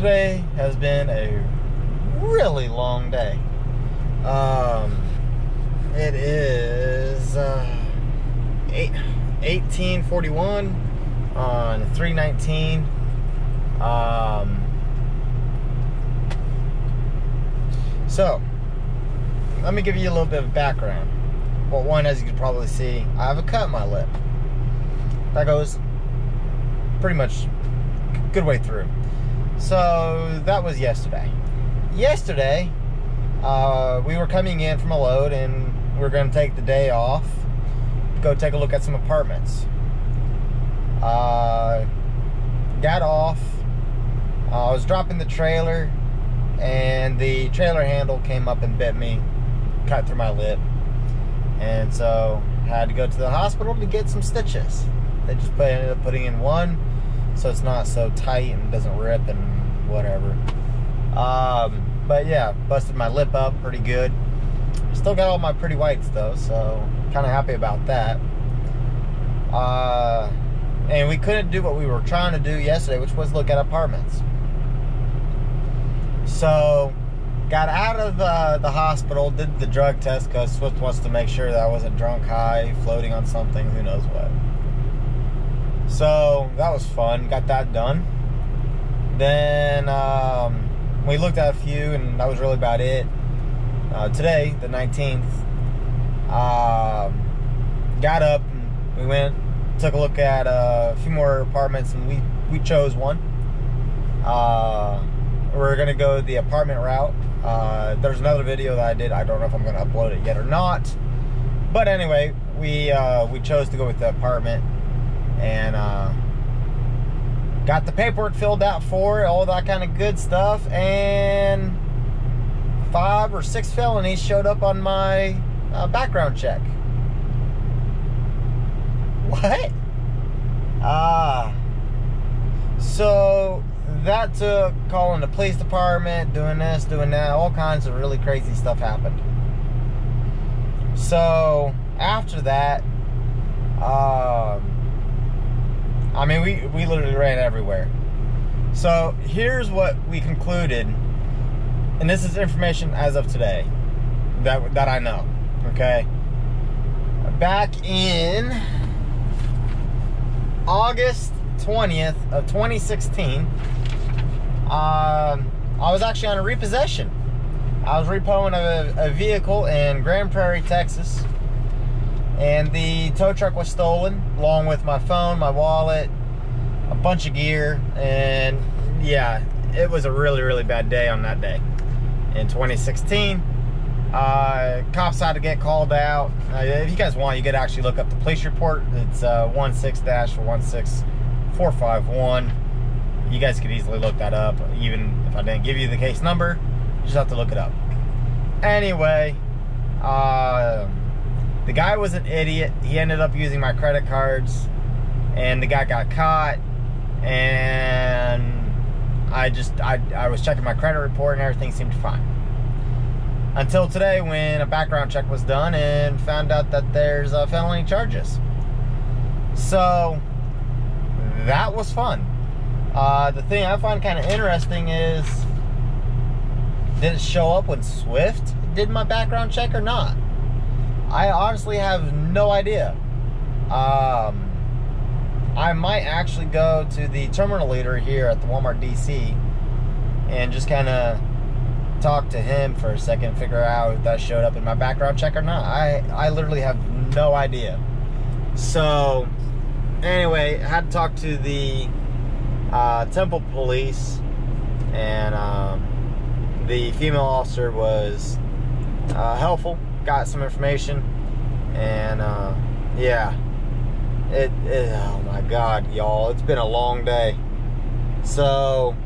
Today has been a really long day. It is 18:41 on 3/19. So let me give you a little bit of background. Well, one, as you can probably see, I have a cut in my lip. That goes pretty much a good way through. So that was yesterday. Yesterday, we were coming in from a load and we were going to take the day off to go take a look at some apartments. Got off. I was dropping the trailer and the trailer handle came up and bit me, cut through my lip. And so I had to go to the hospital to get some stitches. They just ended up putting in one so it's not so tight and doesn't rip and whatever. But yeah, busted my lip up pretty good. Still got all my pretty whites though, so kind of happy about that. And we couldn't do what we were trying to do yesterday, which was look at apartments. So got out of the hospital, did the drug test because Swift wants to make sure that I wasn't drunk, high, floating on something, who knows what. So that was fun, got that done. Then we looked at a few and that was really about it. Today, the 19th, got up and we went, took a look at a few more apartments and we chose one. We're gonna go the apartment route. There's another video that I did. I don't know if I'm gonna upload it yet or not. But anyway, we chose to go with the apartment and got the paperwork filled out for it, all that kind of good stuff, and 5 or 6 felonies showed up on my background check. What? So that took calling the police department, doing this, doing that, all kinds of really crazy stuff happened. So after that, I mean, we literally ran everywhere. So here's what we concluded, and this is information as of today that I know, okay? Back in August 20th of 2016, I was actually on a repossession. I was repoing a vehicle in Grand Prairie, Texas, and the tow truck was stolen along with my phone, my wallet, a bunch of gear, and yeah, it was a really bad day on that day in 2016. Cops had to get called out. If you guys want, you could actually look up the police report. It's 16-16451. You guys could easily look that up, even if I didn't give you the case number. You just have to look it up. Anyway, the guy was an idiot. He ended up using my credit cards, and the guy got caught. And I was checking my credit report, and everything seemed fine. Until today, when a background check was done and found out that there's felony charges. So that was fun. The thing I find kind of interesting is, did it show up when Swift did my background check or not? I honestly have no idea. I might actually go to the terminal leader here at the Walmart DC and just kind of talk to him for a second, figure out if that showed up in my background check or not. I literally have no idea. So anyway, I had to talk to the Temple Police, and the female officer was helpful, got some information, and yeah, oh my god, y'all, it's been a long day. So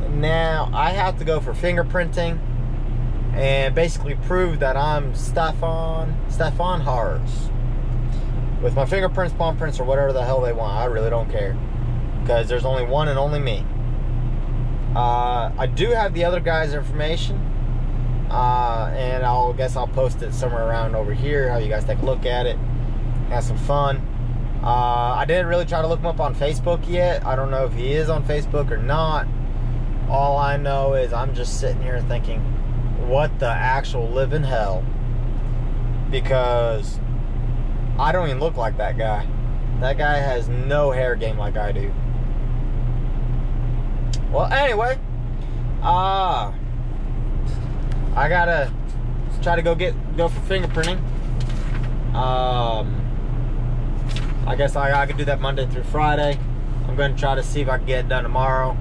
now I have to go for fingerprinting and basically prove that I'm stephan.harz with my fingerprints, palm prints, or whatever the hell they want. I really don't care, because there's only one and only me. I do have the other guy's information, and I guess I'll post it somewhere around over here, how you guys take a look at it, have some fun. I didn't really try to look him up on Facebook yet. I don't know if he is on Facebook or not. All I know is I'm just sitting here thinking, what the actual living hell? Because I don't even look like that guy. That guy has no hair game like I do. Well, anyway, I gotta try to go for fingerprinting. I guess I could do that Monday through Friday. I'm gonna try to see if I can get it done tomorrow.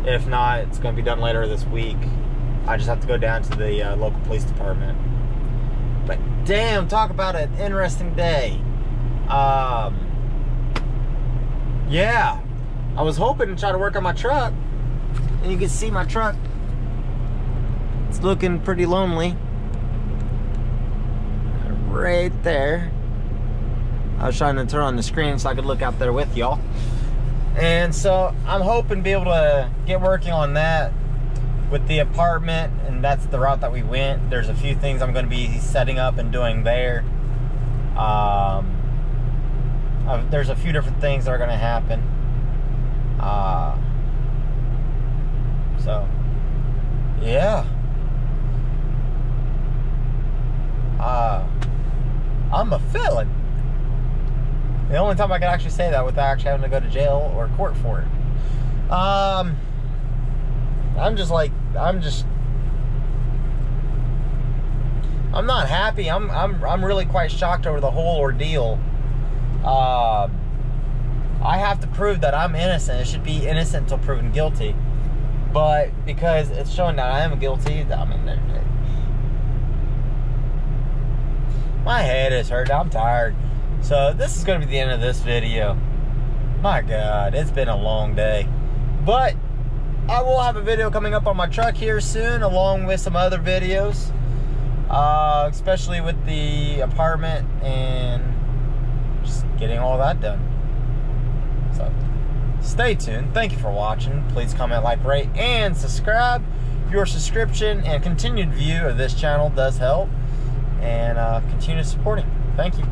If not, it's gonna be done later this week. I just have to go down to the local police department. But damn, talk about an interesting day. Yeah, I was hoping to try to work on my truck. And you can see my truck. It's looking pretty lonely. Right there. I was trying to turn on the screen so I could look out there with y'all. And so I'm hoping to be able to get working on that with the apartment, and that's the route that we went. There's a few things I'm going to be setting up and doing there. There's a few different things that are going to happen. So, yeah. I'm a felon. The only time I can actually say that without actually having to go to jail or court for it. I'm not happy. I'm really quite shocked over the whole ordeal. I have to prove that I'm innocent. It should be innocent until proven guilty. But because it's showing that I am guilty, I mean, my head is hurt. I'm tired. So this is going to be the end of this video. My God, it's been a long day. But I will have a video coming up on my truck here soon, along with some other videos, especially with the apartment and just getting all that done. So stay tuned. Thank you for watching. Please comment, like, rate, and subscribe. Your subscription and continued view of this channel does help, and continue supporting. Thank you.